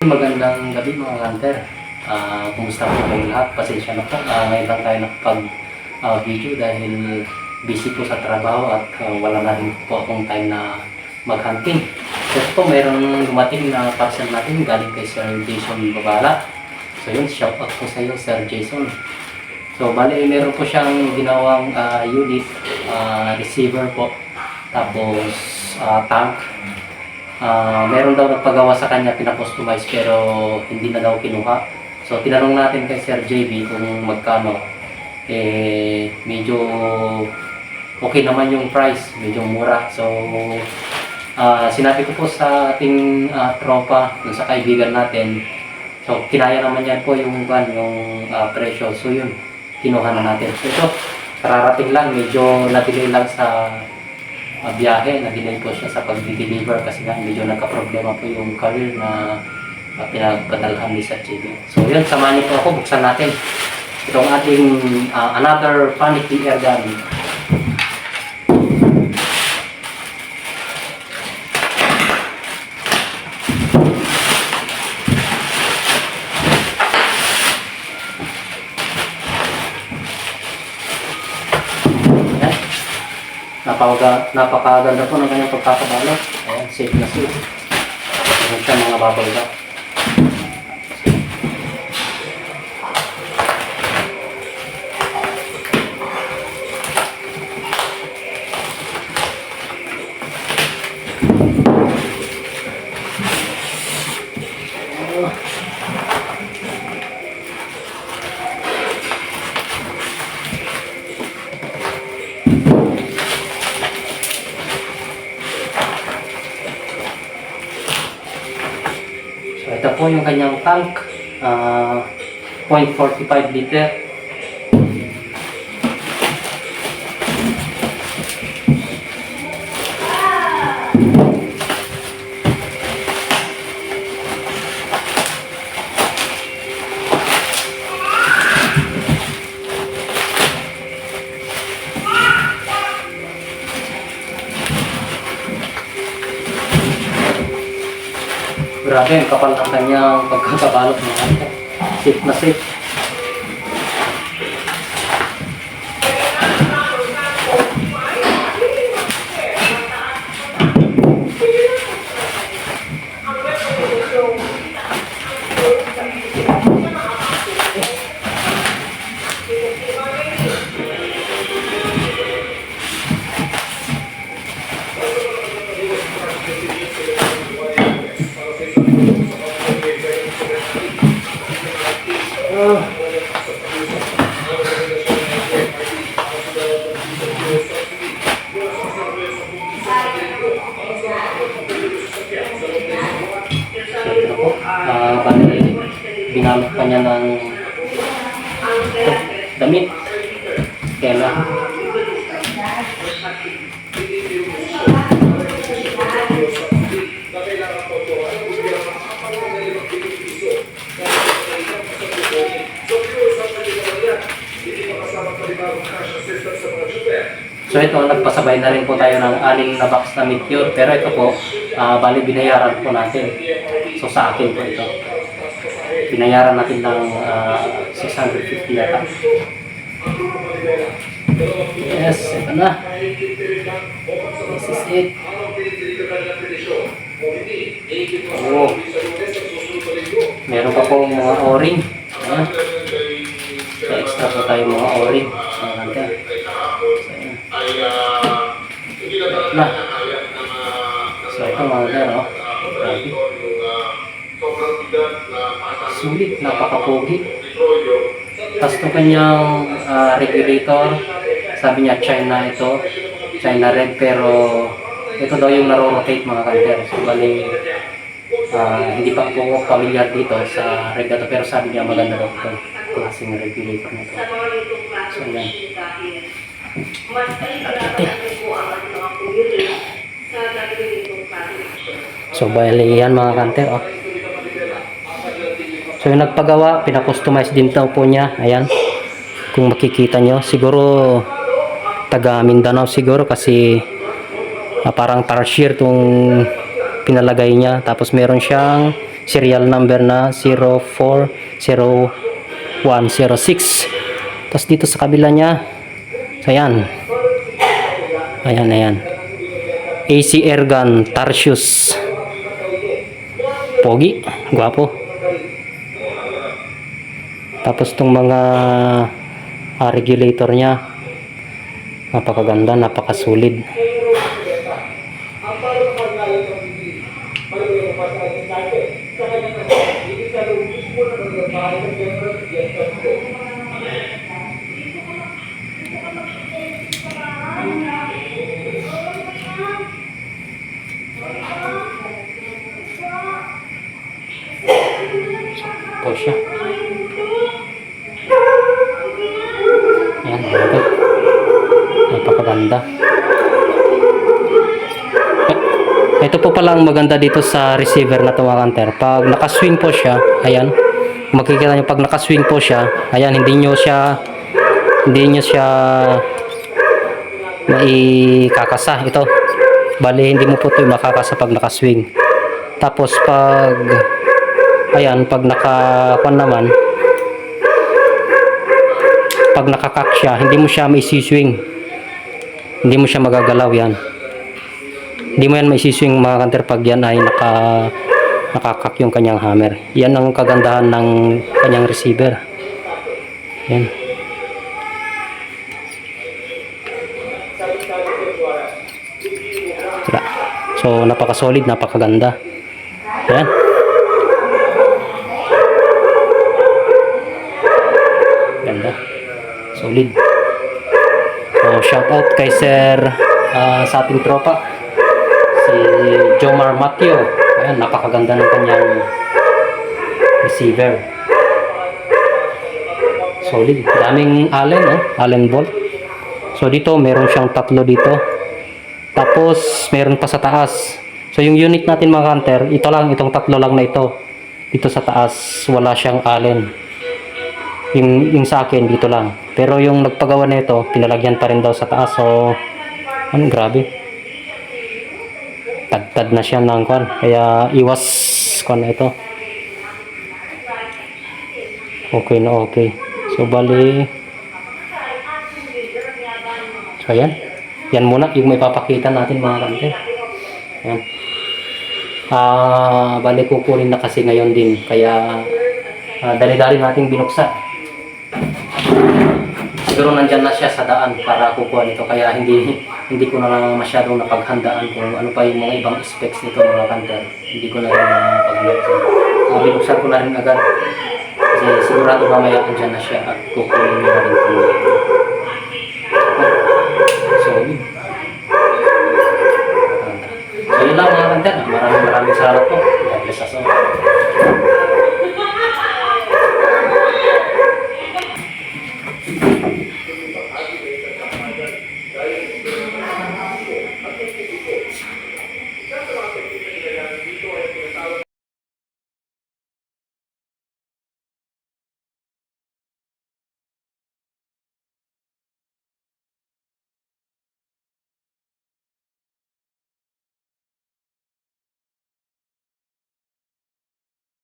Magandang gabi mga hunter. Kumusta po kayong lahat? Pasensya na po. Ngayon lang tayo nakapag-video dahil busy po sa trabaho at wala na rin po akong time na mag-hunting. So po, mayroong dumating na parcel natin galing kay Sir Jason Babala. So yun, shout out po sa iyo Sir Jason. So bali, meron po siyang ginawang unit, receiver po, tapos tank. Meron daw nagpagawa sa kanya, pinakustomize pero hindi na daw kinuha. So tinanong natin kay Sir JB kung magkano. Medyo okay naman yung price, medyo mura. So sinabi ko po sa ating tropa, dun sa kaibigan natin. So kinaya naman yan po yung presyo. So yun, kinuha na natin. So ito, kararating lang, medyo na-delay lang sa biyahe, na-delay po siya sa pag-deliver kasi nga medyo nagka-problema po yung carrier na pinagpadalhan ni Sir JB. So yun, samahan niyo po ako, buksan natin itong ating another Panic air gun. Napakaganda po ng kanyang pagkakabalot. Ayan, safe na safe. Ayan siya mga bubble wrap. Ito po yung kanyang tank, 0.45 liter. Grabe, ang kapal ng kanyang pagkakabalot ng kanya. Safe na safe. Binalot pa niya ng damit, tela. So ito, nagpasabay na rin po tayo ng 6 na box na Meteor. Pero ito po, bali binayaran po natin. So sa akin po ito. Binayaran natin ng 650 yata. Yes, ito na. This is it. Oh. Meron pa po mga o-ring. Extra po tayo mga o-ring. Na. So ito mga gano. Grabe. Sulit, napakapogi. Tapos itong kanyang regulator, sabi niya China ito, China red, pero ito daw yung naro-rotate mga kanter. So bali, hindi pa po familiar dito sa red na to, pero sabi niya maganda daw ito, klaseng regulator na ito. So yan. So bali yan mga kanter, oh. So yung nagpagawa, pinakustomize din daw po niya. Ayan, kung makikita nyo, siguro taga Mindanao siguro kasi parang tarsier tong pinalagay niya. Tapos meron siyang serial number na 040106. Tapos dito sa kabila niya, so ayan, ayan, AC Airgun Tarsius, pogi, gwapo. Tapos itong mga regulator niya, napakaganda, napakasulid. Po siya. Ayan, grabe. Napakaganda. Ito po pala ang maganda dito sa receiver na ito mga kanter. Pag nakaswing po siya, ayan, makikita nyo pag nakaswing po siya, ayan, hindi nyo siya maikakasa. Ito, bali hindi mo po ito makakasa pag nakaswing. Tapos pag ayan, pag nakakuan naman, pag nakakak siya, hindi mo siya maisiswing. Hindi mo siya magagalaw yan. Hindi mo yan maisiswing mga kanter pag yan ay nakakak yung kanyang hammer. Yan ang kagandahan ng kanyang receiver. Yan. So, napaka-solid, napakaganda. Yan. Ganda. Solid. So, shout out kay Sir sa ating tropa. Si Jomar Matthew. Ayan, napakaganda ng kanyang receiver. Solid. Daming Allen, Allen bolt. So, dito, meron siyang tatlo dito. Tapos, meron pa sa taas. So, yung unit natin mga kanter, ito lang, itong tatlo lang na ito. Dito sa taas, wala siyang Allen. Yung sa akin, dito lang. Pero yung nagpagawa na ito, pinalagyan pa rin daw sa taas. So, grabe. Tagtad na siya ng kwan. Kaya, iwas kwan na ito. Okay na okay. So, bali. So, ayan. Yan muna yung may papakita natin mga kanter. Ayan. Bali kukunin na kasi ngayon din. Kaya, dali-dali nating binuksan. Siguro nandyan na siya sa daan para kukuha nito. Kaya hindi ko na masyadong napaghandaan kung ano pa yung mga ibang specs nito mga kanter. Hindi ko na rin napaghandaan. Binuksan ko na rin agad. Kasi sigurado mamaya andyan na siya at kukunin niya rin ito. So yun lang mga kanter. Maraming salamat po.